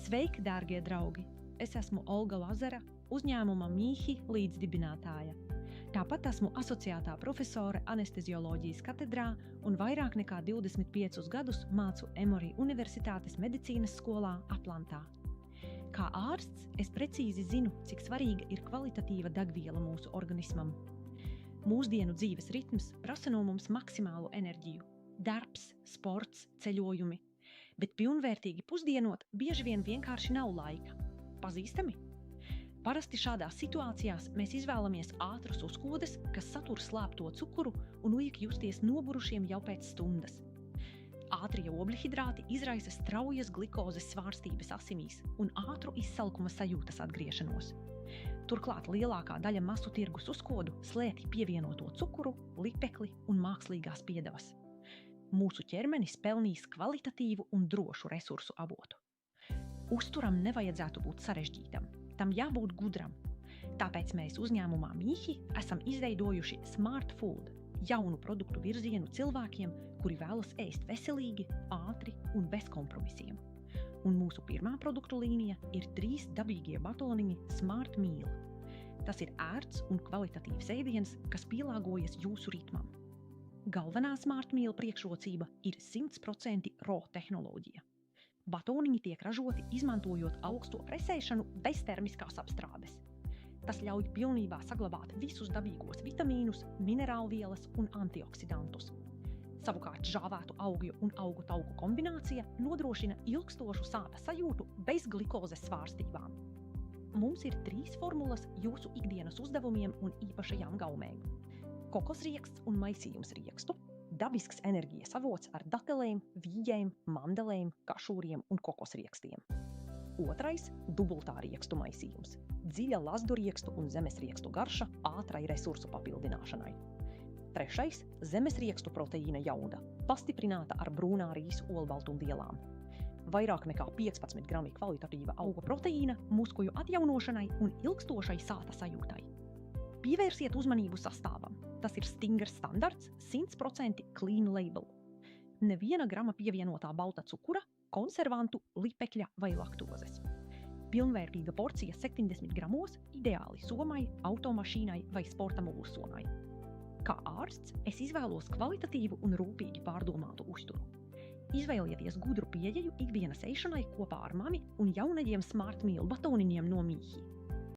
Sveiki, dārgie draugi! Es esmu Olga Lazera, uzņēmuma Mīhi līdzdibinātāja. Tāpat esmu asociētā profesore anestezioloģijas katedrā un vairāk nekā 25 gadus mācu Emory Universitātes medicīnas skolā Atlantā. Kā ārsts, es precīzi zinu, cik svarīga ir kvalitatīva degviela mūsu organismam. Mūsdienu dzīves ritms prasa no mums maksimālu enerģiju. Darbs, sports, ceļojumi. Bet pilnvērtīgi pusdienot bieži vien vienkārši nav laika. Pazīstami? Parasti šādās situācijās mēs izvēlamies ātras uzkodas, kas satur slēpto cukuru un liek justies nogurušiem jau pēc stundas. Ātrie oglehidrāti izraisa straujas glikozes svārstības asinīs un ātru izsalkuma sajūtas atgriešanos. Turklāt lielākā daļa masu tirgus uzkodu slēpj pievienoto cukuru, lipekli un mākslīgās piedevas. Mūsu ķermenis pelnīs kvalitatīvu un drošu resursu avotu. Uzturam nevajadzētu būt sarežģītam, tam jābūt gudram. Tāpēc mēs uzņēmumā Mīhi esam izveidojuši Smart Food, jaunu produktu virzienu cilvēkiem, kuri vēlas ēst veselīgi, ātri un bez kompromisiem. Un mūsu pirmā produktu līnija ir 3 dabīgie batoniņi Smart Meal. Tas ir ērts un kvalitatīvs ēdiens, kas pielāgojas jūsu ritmam. Galvenā Smart Meal priekšrocība ir 100% raw tehnoloģija. Batoniņi tiek ražoti izmantojot augsto presēšanu bez termiskās apstrādes. Tas ļauj pilnībā saglabāt visus dabīgos vitamīnus, minerālvielas un antioksidantus. Savukārt žāvētu augļu un augu tauku kombinācija nodrošina ilgstošu sāta sajūtu bez glikozes svārstībām. Mums ir 3 formulas jūsu ikdienas uzdevumiem un īpašajām gaumēm. Kokosrieksts un maisījums riekstu, dabisks enerģijas avots ar datelēm, vīģēm, mandelēm, kašūriem un kokosriekstiem. Otrais – dubultā riekstu maisījums, dziļa lazdu riekstu un zemesriekstu garša ātrai resursu papildināšanai. Trešais – zemesriekstu proteīna jauda, pastiprināta ar brūnā rīsu olbaltumvielām. Vairāk nekā 15 grami kvalitatīva auga proteīna muskuļu atjaunošanai un ilgstošai sāta sajūtai. Pievērsiet uzmanību sastāvam. Tas ir stingrs standarts, 100% clean label. Neviena grama pievienotā balta cukura, konservantu, lipekļa vai laktozes. Pilnvērtīga porcija 70 gramos, ideāli somai, automašīnai vai sporta mulsonai. Kā ārsts, es izvēlos kvalitatīvu un rūpīgi pārdomātu uzturu. Izvēlieties gudru pieeju ikdienas ēšanai kopā ar mani un jaunajiem Smart Meal batoniņiem no Mīhi.